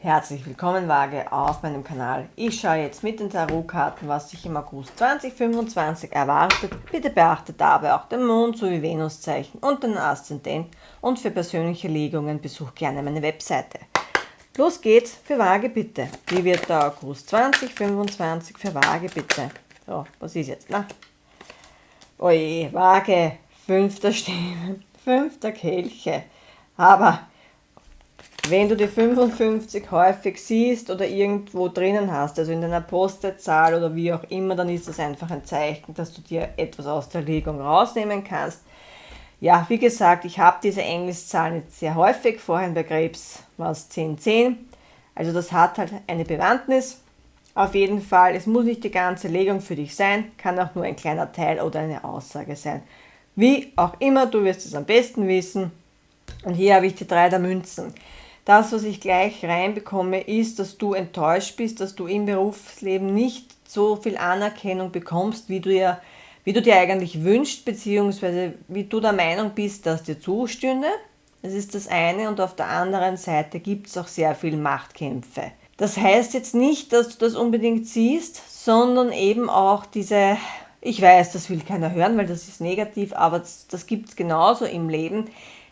Herzlich willkommen, Waage, auf meinem Kanal. Ich schaue jetzt mit den Tarotkarten, was sich im August 2025 erwartet. Bitte beachtet dabei auch den Mond sowie Venuszeichen und den Aszendent. Und für persönliche Legungen besucht gerne meine Webseite. Los geht's für Waage bitte. Wie wird der August 2025 für Waage bitte? So, was ist jetzt? Na? Oje, Waage, 5. Stern, 5. Kelche. Aber wenn du die 55 häufig siehst oder irgendwo drinnen hast, also in deiner Postleitzahl oder wie auch immer, dann ist das einfach ein Zeichen, dass du dir etwas aus der Legung rausnehmen kannst. Ja, wie gesagt, ich habe diese Engelszahlen jetzt sehr häufig, vorhin bei Krebs war es 1010, also das hat halt eine Bewandtnis. Auf jeden Fall, es muss nicht die ganze Legung für dich sein, kann auch nur ein kleiner Teil oder eine Aussage sein. Wie auch immer, du wirst es am besten wissen. Und hier habe ich die 3 der Münzen. Das, was ich gleich reinbekomme, ist, dass du enttäuscht bist, dass du im Berufsleben nicht so viel Anerkennung bekommst, wie du dir eigentlich wünschst, beziehungsweise wie du der Meinung bist, dass dir zustünde. Das ist das eine, und auf der anderen Seite gibt es auch sehr viel Machtkämpfe. Das heißt jetzt nicht, dass du das unbedingt siehst, sondern eben auch diese, ich weiß, das will keiner hören, weil das ist negativ, aber das gibt es genauso im Leben.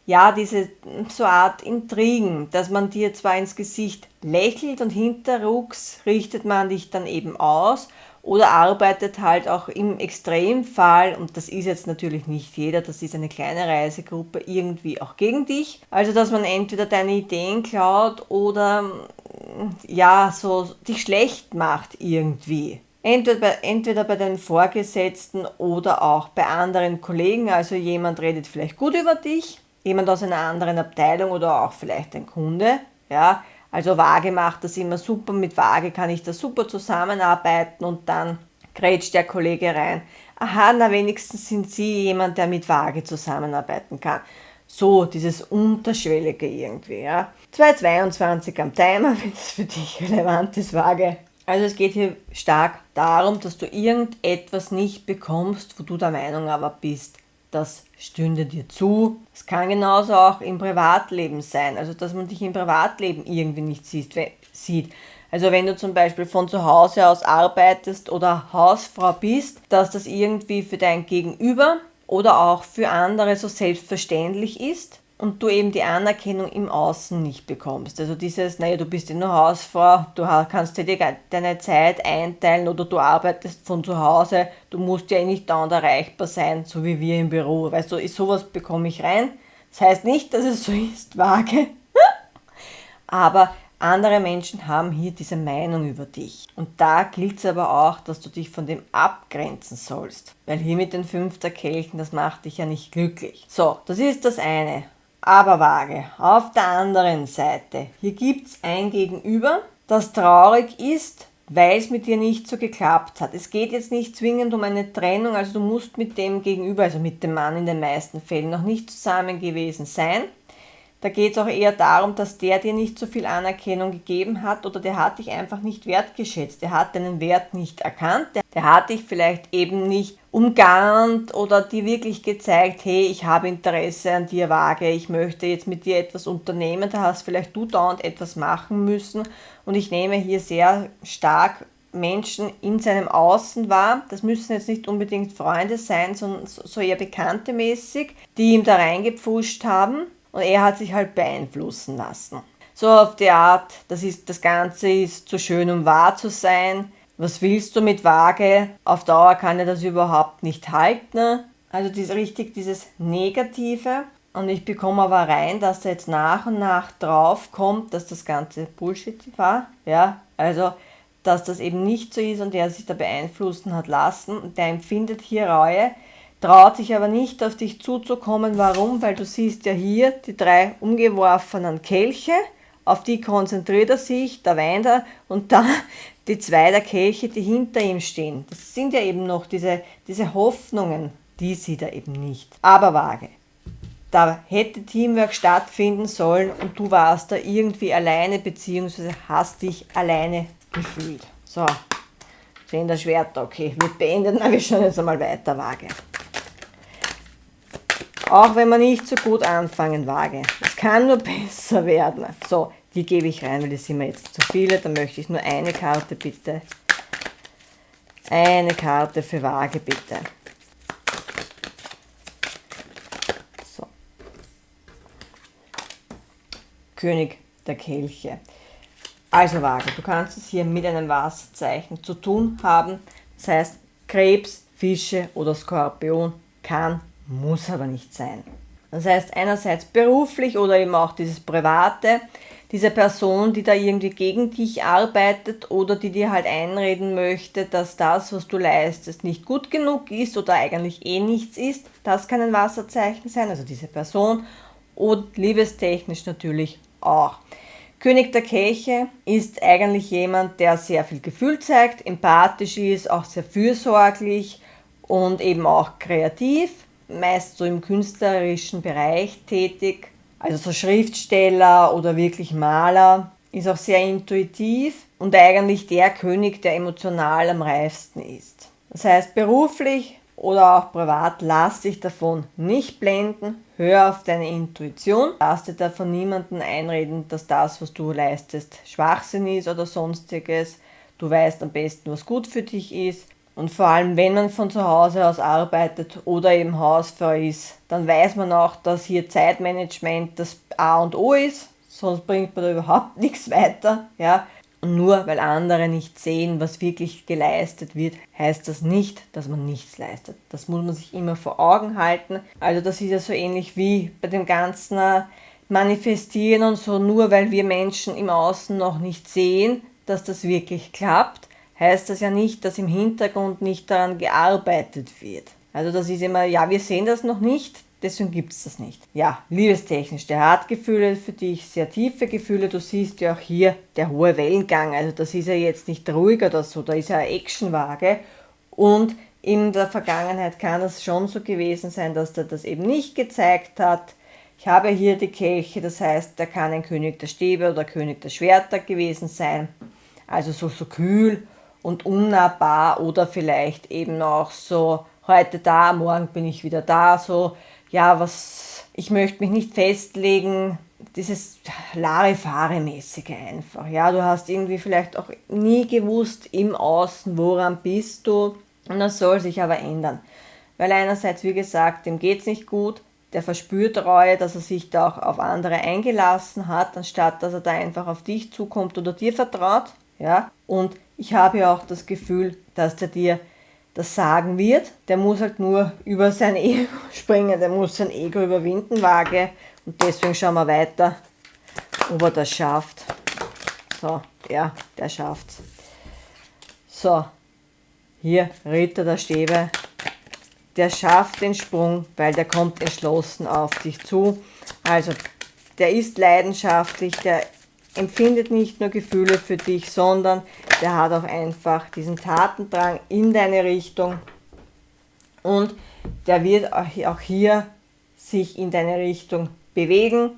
Ja, diese so Art Intrigen, dass man dir zwar ins Gesicht lächelt und hinterrucks richtet man dich dann eben aus oder arbeitet halt auch im Extremfall, und das ist jetzt natürlich nicht jeder, das ist eine kleine Reisegruppe, irgendwie auch gegen dich. Also, dass man entweder deine Ideen klaut oder ja, so dich schlecht macht irgendwie. Entweder bei deinen Vorgesetzten oder auch bei anderen Kollegen, also jemand redet vielleicht gut über dich, jemand aus einer anderen Abteilung oder auch vielleicht ein Kunde, ja, also Waage macht das immer super, mit Waage kann ich da super zusammenarbeiten, und dann grätscht der Kollege rein. Aha, na wenigstens sind Sie jemand, der mit Waage zusammenarbeiten kann. So, dieses Unterschwellige irgendwie, ja. 2,22 am Timer, wenn das für dich relevant ist, Waage. Also es geht hier stark darum, dass du irgendetwas nicht bekommst, wo du der Meinung aber bist, das stünde dir zu. Es kann genauso auch im Privatleben sein, also dass man dich im Privatleben irgendwie nicht sieht. Also wenn du zum Beispiel von zu Hause aus arbeitest oder Hausfrau bist, dass das irgendwie für dein Gegenüber oder auch für andere so selbstverständlich ist und du eben die Anerkennung im Außen nicht bekommst. Also dieses, naja, du bist ja nur Hausfrau, du kannst dir deine Zeit einteilen oder du arbeitest von zu Hause, du musst ja nicht dauernd erreichbar sein, so wie wir im Büro. Weißt du, sowas bekomme ich rein. Das heißt nicht, dass es so ist, Waage, aber andere Menschen haben hier diese Meinung über dich. Und da gilt es aber auch, dass du dich von dem abgrenzen sollst. Weil hier mit den 5 der Kelchen, das macht dich ja nicht glücklich. So, das ist das eine. Aber Waage, auf der anderen Seite, hier gibt es ein Gegenüber, das traurig ist, weil es mit dir nicht so geklappt hat. Es geht jetzt nicht zwingend um eine Trennung, also du musst mit dem Gegenüber, also mit dem Mann in den meisten Fällen, noch nicht zusammen gewesen sein. Da geht es auch eher darum, dass der dir nicht so viel Anerkennung gegeben hat oder der hat dich einfach nicht wertgeschätzt, der hat deinen Wert nicht erkannt, der hat dich vielleicht eben nicht umgarnt oder dir wirklich gezeigt, hey, ich habe Interesse an dir, Waage, ich möchte jetzt mit dir etwas unternehmen, da hast vielleicht du dauernd etwas machen müssen, und ich nehme hier sehr stark Menschen in seinem Außen wahr. Das müssen jetzt nicht unbedingt Freunde sein, sondern so eher Bekannte mäßig, die ihm da reingepfuscht haben. Und er hat sich halt beeinflussen lassen. So auf die Art, das Ganze ist zu schön, um wahr zu sein. Was willst du mit Waage? Auf Dauer kann er das überhaupt nicht halten. Also dieses Negative. Und ich bekomme aber rein, dass da jetzt nach und nach drauf kommt, dass das Ganze Bullshit war. Ja, also dass das eben nicht so ist und er sich da beeinflussen hat lassen. Und der empfindet hier Reue, traut sich aber nicht auf dich zuzukommen. Warum? Weil du siehst ja hier die 3 umgeworfenen Kelche, auf die konzentriert er sich, da weint er, und dann die 2 der Kelche, die hinter ihm stehen. Das sind ja eben noch diese Hoffnungen, die sieht er eben nicht. Aber Waage, da hätte Teamwork stattfinden sollen und du warst da irgendwie alleine, beziehungsweise hast dich alleine gefühlt. So, 10 der Schwerter, okay, wird beendet, na wir schauen jetzt einmal weiter, Waage. Auch wenn wir nicht so gut anfangen, Waage. Es kann nur besser werden. So, Die gebe ich rein, weil das sind mir jetzt zu viele. Dann möchte ich nur eine Karte bitte. Eine Karte für Waage bitte. So. König der Kelche. Also Waage, du kannst es hier mit einem Wasserzeichen zu tun haben. Das heißt, Krebs, Fische oder Skorpion kann, muss aber nicht sein. Das heißt, einerseits beruflich oder eben auch dieses Private, diese Person, die da irgendwie gegen dich arbeitet oder die dir halt einreden möchte, dass das, was du leistest, nicht gut genug ist oder eigentlich eh nichts ist, das kann ein Wasserzeichen sein, also diese Person, und liebestechnisch natürlich auch. König der Kelche ist eigentlich jemand, der sehr viel Gefühl zeigt, empathisch ist, auch sehr fürsorglich und eben auch kreativ, meist so im künstlerischen Bereich tätig, also so Schriftsteller oder wirklich Maler, ist auch sehr intuitiv und eigentlich der König, der emotional am reifsten ist. Das heißt, beruflich oder auch privat, lass dich davon nicht blenden, hör auf deine Intuition, lass dir davon niemanden einreden, dass das, was du leistest, Schwachsinn ist oder sonstiges. Du weißt am besten, was gut für dich ist. Und vor allem, wenn man von zu Hause aus arbeitet oder eben Hausfrau ist, dann weiß man auch, dass hier Zeitmanagement das A und O ist, sonst bringt man da überhaupt nichts weiter. Ja? Und nur weil andere nicht sehen, was wirklich geleistet wird, heißt das nicht, dass man nichts leistet. Das muss man sich immer vor Augen halten. Also das ist ja so ähnlich wie bei dem ganzen Manifestieren und so, nur weil wir Menschen im Außen noch nicht sehen, dass das wirklich klappt, heißt das ja nicht, dass im Hintergrund nicht daran gearbeitet wird. Also das ist immer, ja, wir sehen das noch nicht, deswegen gibt es das nicht. Ja, liebestechnisch, der hat Gefühle für dich, sehr tiefe Gefühle. Du siehst ja auch hier der hohe Wellengang, also das ist ja jetzt nicht ruhig oder so, da ist ja eine Actionwaage. Und in der Vergangenheit kann es schon so gewesen sein, dass der das eben nicht gezeigt hat. Ich habe hier die Kelche, das heißt, da kann ein König der Stäbe oder König der Schwerter gewesen sein. Also so kühl und unnahbar oder vielleicht eben auch so, heute da, morgen bin ich wieder da, so, ja, ich möchte mich nicht festlegen, dieses Larifari-mäßige einfach, ja, du hast irgendwie vielleicht auch nie gewusst im Außen, woran bist du, und das soll sich aber ändern, weil einerseits, wie gesagt, dem geht es nicht gut, der verspürt Reue, dass er sich da auch auf andere eingelassen hat, anstatt dass er da einfach auf dich zukommt oder dir vertraut, ja, und ich habe ja auch das Gefühl, dass der dir das sagen wird. Der muss halt nur über sein Ego springen, der muss sein Ego überwinden, Waage. Und deswegen schauen wir weiter, ob er das schafft. So, ja, der schafft's. So, hier, Ritter der Stäbe. Der schafft den Sprung, weil der kommt entschlossen auf dich zu. Also, der ist leidenschaftlich, der empfindet nicht nur Gefühle für dich, sondern der hat auch einfach diesen Tatendrang in deine Richtung und der wird auch hier sich in deine Richtung bewegen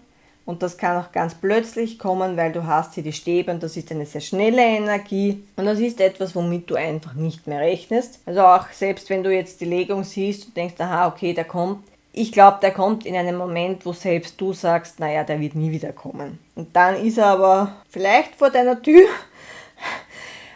und das kann auch ganz plötzlich kommen, weil du hast hier die Stäbe und das ist eine sehr schnelle Energie und das ist etwas, womit du einfach nicht mehr rechnest. Also auch selbst wenn du jetzt die Legung siehst und denkst, aha, okay, der kommt, ich glaube, der kommt in einem Moment, wo selbst du sagst, naja, der wird nie wieder kommen. Und dann ist er aber vielleicht vor deiner Tür.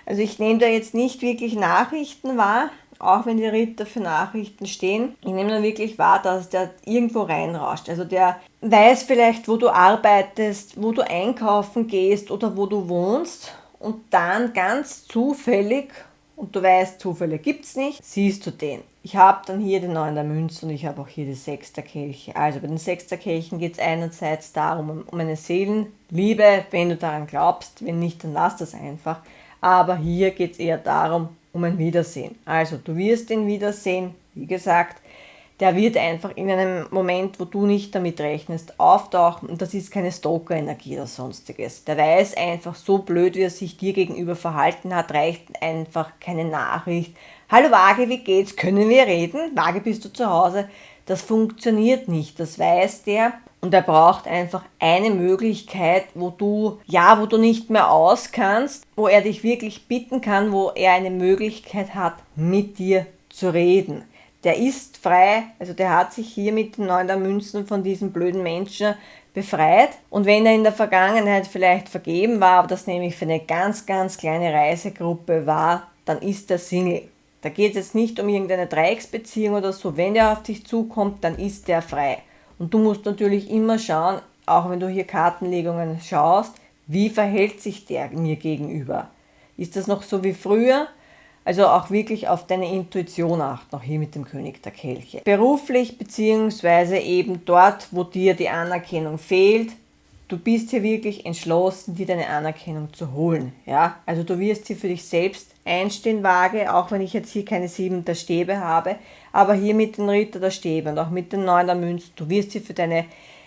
Also ich nehme da jetzt nicht wirklich Nachrichten wahr, auch wenn die Ritter für Nachrichten stehen. Ich nehme da wirklich wahr, dass der irgendwo reinrauscht. Also der weiß vielleicht, wo du arbeitest, wo du einkaufen gehst oder wo du wohnst. Und dann ganz zufällig, und du weißt, Zufälle gibt es nicht, siehst du den. Ich habe dann hier den 9 der Münze und ich habe auch hier die 6 der Kelche. Also bei den 6 der Kelchen geht es einerseits darum, um eine Seelenliebe, wenn du daran glaubst, wenn nicht, dann lass das einfach. Aber hier geht es eher darum, um ein Wiedersehen. Also du wirst ihn wiedersehen, wie gesagt, der wird einfach in einem Moment, wo du nicht damit rechnest, auftauchen und das ist keine Stalker-Energie oder sonstiges. Der weiß einfach, so blöd wie er sich dir gegenüber verhalten hat, reicht einfach keine Nachricht. Hallo Waage, wie geht's? Können wir reden? Waage, bist du zu Hause? Das funktioniert nicht, das weiß der und er braucht einfach eine Möglichkeit, wo du nicht mehr aus kannst, wo er dich wirklich bitten kann, wo er eine Möglichkeit hat, mit dir zu reden. der ist frei, also der hat sich hier mit den 9 der Münzen von diesen blöden Menschen befreit. Und wenn er in der Vergangenheit vielleicht vergeben war, aber das nämlich für eine ganz, ganz kleine Reisegruppe war, dann ist er Single. Da geht es jetzt nicht um irgendeine Dreiecksbeziehung oder so. Wenn der auf dich zukommt, dann ist der frei. Und du musst natürlich immer schauen, auch wenn du hier Kartenlegungen schaust, wie verhält sich der mir gegenüber? Ist das noch so wie früher? Also auch wirklich auf deine Intuition achten, auch hier mit dem König der Kelche. Beruflich beziehungsweise eben dort, wo dir die Anerkennung fehlt, du bist hier wirklich entschlossen, dir deine Anerkennung zu holen. Ja? Also du wirst hier für dich selbst einstehen, Waage, auch wenn ich jetzt hier keine 7 der Stäbe habe, aber hier mit den Ritter der Stäbe und auch mit den 9 der Münzen, du wirst hier für deine,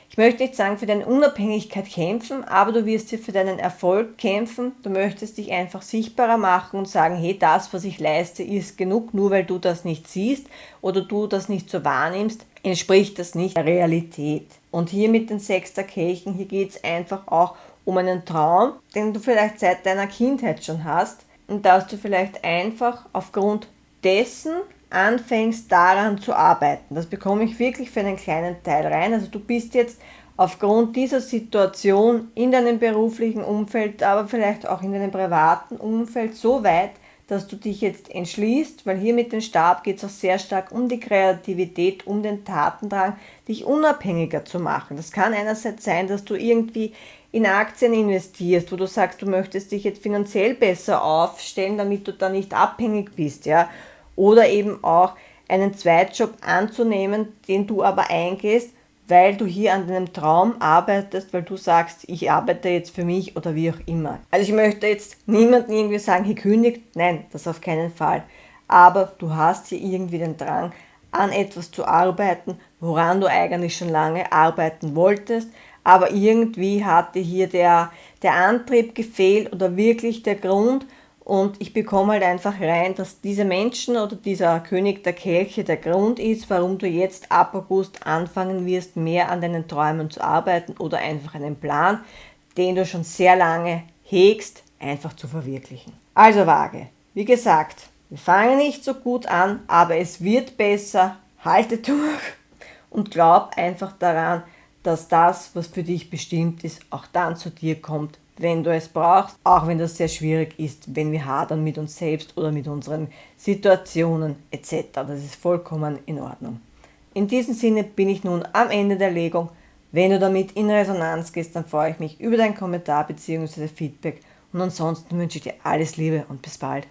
ich möchte nicht sagen für deine Unabhängigkeit kämpfen, aber du wirst hier für deinen Erfolg kämpfen. Du möchtest dich einfach sichtbarer machen und sagen, hey, das, was ich leiste, ist genug. Nur weil du das nicht siehst oder du das nicht so wahrnimmst, entspricht das nicht der Realität. Und hier mit den 6 der Kelchen, hier geht es einfach auch um einen Traum, den du vielleicht seit deiner Kindheit schon hast und dass du vielleicht einfach aufgrund dessen anfängst daran zu arbeiten. Das bekomme ich wirklich für einen kleinen Teil rein. Also du bist jetzt aufgrund dieser Situation in deinem beruflichen Umfeld, aber vielleicht auch in deinem privaten Umfeld so weit, dass du dich jetzt entschließt, weil hier mit dem Stab geht es auch sehr stark um die Kreativität, um den Tatendrang, dich unabhängiger zu machen. Das kann einerseits sein, dass du irgendwie in Aktien investierst, wo du sagst, du möchtest dich jetzt finanziell besser aufstellen, damit du da nicht abhängig bist, ja. Oder eben auch einen Zweitjob anzunehmen, den du aber eingehst, weil du hier an deinem Traum arbeitest, weil du sagst, ich arbeite jetzt für mich oder wie auch immer. Also ich möchte jetzt niemandem irgendwie sagen, hier kündigt, nein, das auf keinen Fall. Aber du hast hier irgendwie den Drang, an etwas zu arbeiten, woran du eigentlich schon lange arbeiten wolltest, aber irgendwie hatte hier der Antrieb gefehlt oder wirklich der Grund. Und ich bekomme halt einfach rein, dass diese Menschen oder dieser König der Kelche der Grund ist, warum du jetzt ab August anfangen wirst, mehr an deinen Träumen zu arbeiten oder einfach einen Plan, den du schon sehr lange hegst, einfach zu verwirklichen. Also Waage, wie gesagt, wir fangen nicht so gut an, aber es wird besser. Halte durch und glaub einfach daran, dass das, was für dich bestimmt ist, auch dann zu dir kommt, wenn du es brauchst, auch wenn das sehr schwierig ist, wenn wir hadern mit uns selbst oder mit unseren Situationen etc. Das ist vollkommen in Ordnung. In diesem Sinne bin ich nun am Ende der Legung. Wenn du damit in Resonanz gehst, dann freue ich mich über deinen Kommentar bzw. Feedback und ansonsten wünsche ich dir alles Liebe und bis bald.